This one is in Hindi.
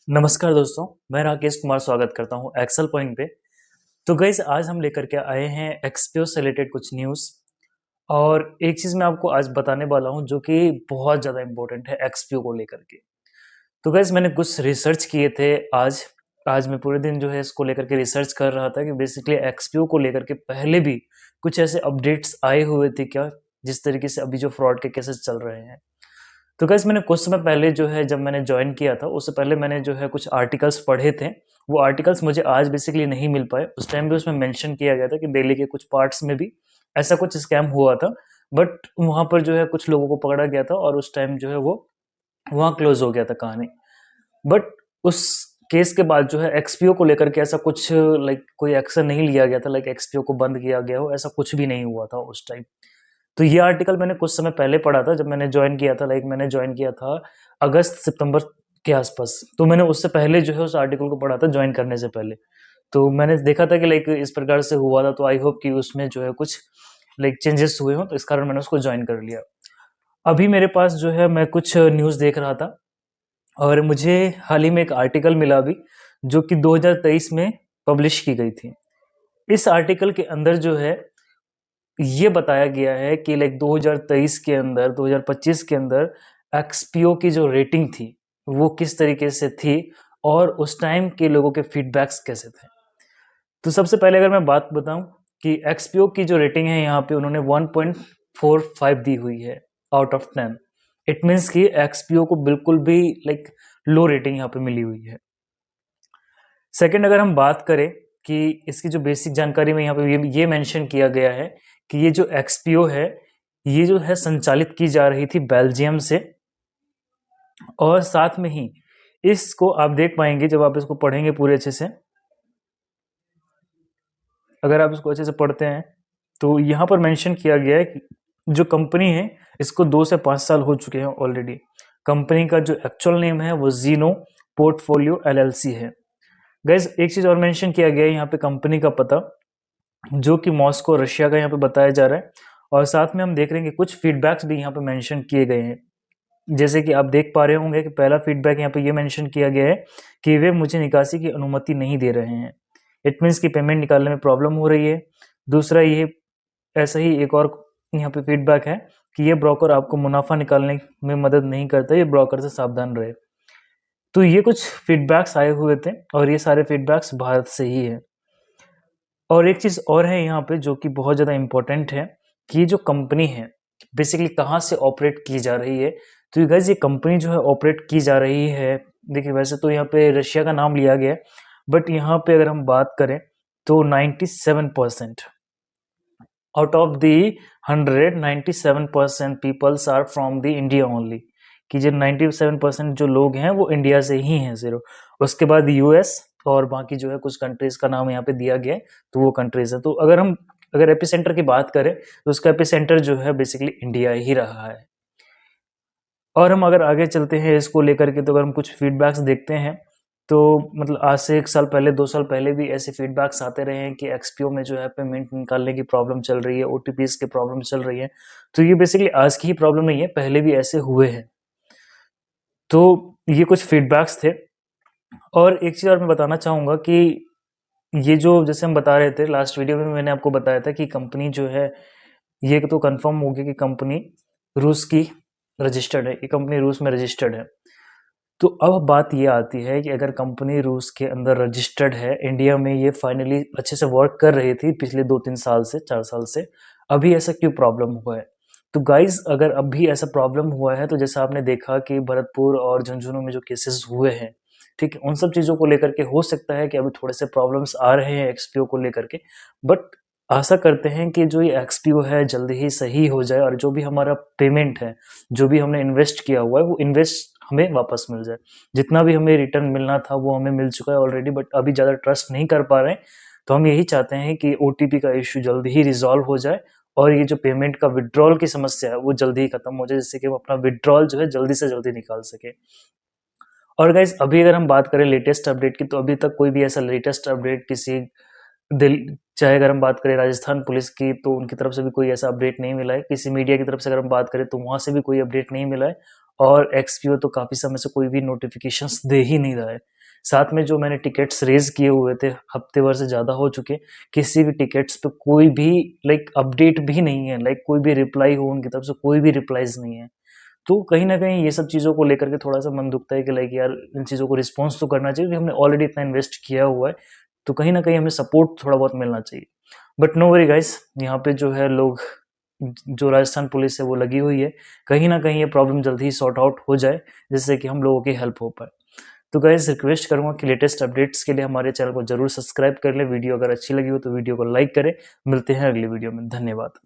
नमस्कार दोस्तों, मैं राकेश कुमार स्वागत करता हूँ एक्सेल पॉइंट पे। तो गाइस आज हम लेकर के आए हैं एक्सपीओ से रिलेटेड कुछ न्यूज़ और एक चीज़ मैं आपको आज बताने वाला हूँ जो कि बहुत ज़्यादा इम्पोर्टेंट है एक्सपीओ को लेकर के। तो गाइस मैंने कुछ रिसर्च किए थे आज। आज मैं पूरे दिन जो है इसको लेकर के रिसर्च कर रहा था कि बेसिकली एक्सपीओ को लेकर के पहले भी कुछ ऐसे अपडेट्स आए हुए थे क्या, जिस तरीके से अभी जो फ्रॉड के केसेस चल रहे हैं। तो गाइस मैंने कुछ समय पहले जो है जब मैंने जॉइन किया था उससे पहले मैंने जो है कुछ आर्टिकल्स पढ़े थे। वो आर्टिकल्स मुझे आज बेसिकली नहीं मिल पाए। उस टाइम भी उसमें मेंशन किया गया था कि दिल्ली के कुछ पार्ट्स में भी ऐसा कुछ स्कैम हुआ था। बट वहाँ पर जो है कुछ लोगों को पकड़ा गया था और उस टाइम जो है वो वहाँ क्लोज हो गया था कहानी। बट उस केस के बाद जो है एक्सपीओ को लेकर के ऐसा कुछ लाइक कोई एक्शन नहीं लिया गया था, लाइक एक्सपीओ को बंद किया गया हो, ऐसा कुछ भी नहीं हुआ था उस टाइम। तो ये आर्टिकल मैंने कुछ समय पहले पढ़ा था जब मैंने ज्वाइन किया था, लाइक मैंने ज्वाइन किया था अगस्त सितंबर के आसपास। तो मैंने उससे पहले जो है उस आर्टिकल को पढ़ा था ज्वाइन करने से पहले। तो मैंने देखा था कि लाइक इस प्रकार से हुआ था, तो आई होप कि उसमें जो है कुछ लाइक चेंजेस हुए हों, तो इस कारण मैंने उसको ज्वाइन कर लिया। अभी मेरे पास जो है मैं कुछ न्यूज़ देख रहा था और मुझे हाल ही में एक आर्टिकल मिला अभी जो कि 2023 में पब्लिश की गई थी। इस आर्टिकल के अंदर जो है ये बताया गया है कि लाइक 2023 के अंदर 2025 के अंदर एक्सपीओ की जो रेटिंग थी वो किस तरीके से थी और उस टाइम के लोगों के फीडबैक्स कैसे थे। तो सबसे पहले अगर मैं बात बताऊं कि एक्सपीओ की जो रेटिंग है यहाँ पे उन्होंने 1.45 दी हुई है आउट ऑफ 10। इट मीन्स कि एक्सपीओ को बिल्कुल भी लाइक लो रेटिंग यहाँ पे मिली हुई है। सेकंड अगर हम बात करें कि इसकी जो बेसिक जानकारी में यहाँ पे ये मेंशन किया गया है कि ये जो एक्सपीओ है ये जो है संचालित की जा रही थी बेल्जियम से। और साथ में ही इसको आप देख पाएंगे जब आप इसको पढ़ेंगे पूरे अच्छे से, अगर आप इसको अच्छे से पढ़ते हैं तो यहाँ पर मेंशन किया गया है कि जो कंपनी है इसको 2 से 5 साल हो चुके हैं ऑलरेडी। कंपनी का जो एक्चुअल नेम है वो जीनो पोर्टफोलियो एलएलसी है। गाइज एक चीज और मेंशन किया गया है यहाँ पे कंपनी का पता जो कि मॉस्को रशिया का यहाँ पे बताया जा रहा है। और साथ में हम देख रहे हैं कि कुछ फीडबैक्स भी यहाँ पे मेंशन किए गए हैं। जैसे कि आप देख पा रहे होंगे कि पहला फीडबैक यहाँ पे ये मेंशन किया गया है कि वे मुझे निकासी की अनुमति नहीं दे रहे हैं। इट मीन्स कि पेमेंट निकालने में प्रॉब्लम हो रही है। दूसरा ये ऐसा ही एक और यहाँ पे फीडबैक है कि ये ब्रोकर आपको मुनाफा निकालने में मदद नहीं करता, ये ब्रोकर से सावधान रहे। तो ये कुछ फीडबैक्स आए हुए थे और ये सारे फीडबैक्स भारत से ही है। और एक चीज़ और है यहाँ पे जो कि बहुत ज़्यादा इम्पोर्टेंट है कि ये जो कंपनी है बेसिकली कहाँ से ऑपरेट की जा रही है। तो गाइस ये कंपनी जो है ऑपरेट की जा रही है, देखिए वैसे तो यहाँ पे रशिया का नाम लिया गया है बट यहाँ पे अगर हम बात करें तो 97% out of the 100 97% peoples are from the India only. कि जो 97% जो लोग हैं वो इंडिया से ही हैं सिर्फ। उसके बाद यूएस और बाकी जो है कुछ कंट्रीज का नाम यहाँ पे दिया गया है, तो वो कंट्रीज है। तो अगर एपिसेंटर की बात करें तो उसका एपिसेंटर जो है बेसिकली इंडिया ही रहा है। और हम अगर आगे चलते हैं इसको लेकर के तो अगर हम कुछ फीडबैक्स देखते हैं तो मतलब आज से 1 साल पहले 2 साल पहले भी ऐसे फीडबैक्स आते रहे हैं कि एक्सपीओ में जो है पेमेंट निकालने की प्रॉब्लम चल रही है, ओटीपीज की प्रॉब्लम चल रही है। तो ये बेसिकली आज की ही प्रॉब्लम नहीं है, पहले भी ऐसे हुए हैं। तो ये कुछ फीडबैक्स थे। और एक चीज़ और मैं बताना चाहूँगा कि ये जो जैसे हम बता रहे थे लास्ट वीडियो में मैंने आपको बताया था कि कंपनी जो है ये तो कंफर्म हो गया कि कंपनी रूस की रजिस्टर्ड है, ये कंपनी रूस में रजिस्टर्ड है। तो अब बात ये आती है कि अगर कंपनी रूस के अंदर रजिस्टर्ड है, इंडिया में ये फाइनली अच्छे से वर्क कर रही थी पिछले 2-3 साल से 4 साल से, अभी ऐसा क्यों प्रॉब्लम हुआ है। तो गाइज अगर अभी ऐसा प्रॉब्लम हुआ है तो जैसा आपने देखा कि भरतपुर और झुंझुनू में जो केसेस हुए हैं, ठीक है, उन सब चीज़ों को लेकर के हो सकता है कि अभी थोड़े से प्रॉब्लम्स आ रहे हैं एक्सपीओ को लेकर के। बट आशा करते हैं कि जो ये एक्सपीओ है जल्दी ही सही हो जाए और जो भी हमारा पेमेंट है, जो भी हमने इन्वेस्ट किया हुआ है वो इन्वेस्ट हमें वापस मिल जाए। जितना भी हमें रिटर्न मिलना था वो हमें मिल चुका है ऑलरेडी, बट अभी ज़्यादा ट्रस्ट नहीं कर पा रहे हैं। तो हम यही चाहते हैं कि ओटीपी का इश्यू जल्दी ही रिजॉल्व हो जाए और ये जो पेमेंट का विड्रॉल की समस्या है वो जल्दी ही खत्म हो जाए, जिससे कि हम अपना विड्रॉल जो है जल्दी से जल्दी निकाल सके। और गाइज अभी अगर हम बात करें लेटेस्ट अपडेट की तो अभी तक कोई भी ऐसा लेटेस्ट अपडेट किसी दिल चाहे अगर हम बात करें राजस्थान पुलिस की तो उनकी तरफ से भी कोई ऐसा अपडेट नहीं मिला है। किसी मीडिया की तरफ से अगर हम बात करें तो वहां से भी कोई अपडेट नहीं मिला है। और एक्सपीओ तो काफी समय से कोई भी नोटिफिकेशंस दे ही नहीं रहा है। साथ में जो मैंने टिकट्स रेज किए हुए थे, हफ्ते भर से ज़्यादा हो चुके, किसी भी टिकट्स पे कोई भी अपडेट भी नहीं है, कोई भी रिप्लाई हो उनकी तरफ से, कोई भी रिप्लाईज नहीं है। तो कहीं न कहीं ये सब चीज़ों को लेकर के थोड़ा-सा मन दुखता है कि यार इन चीज़ों को रिस्पॉन्स तो करना चाहिए, क्योंकि हमने ऑलरेडी इतना इन्वेस्ट किया हुआ है, तो कहीं न कहीं हमें सपोर्ट थोड़ा बहुत मिलना चाहिए। बट नो वरी गाइस, यहाँ पे जो है लोग, जो राजस्थान पुलिस है वो लगी हुई है, कहीं न कहीं ये प्रॉब्लम जल्दी ही सॉर्ट आउट हो जाए, जिससे कि हम लोगों की हेल्प हो पाए। तो गाइस रिक्वेस्ट करूँगा कि लेटेस्ट अपडेट्स के लिए हमारे चैनल को ज़रूर सब्सक्राइब कर लें, वीडियो अगर अच्छी लगी हो तो वीडियो को लाइक करें। मिलते हैं अगली वीडियो में, धन्यवाद।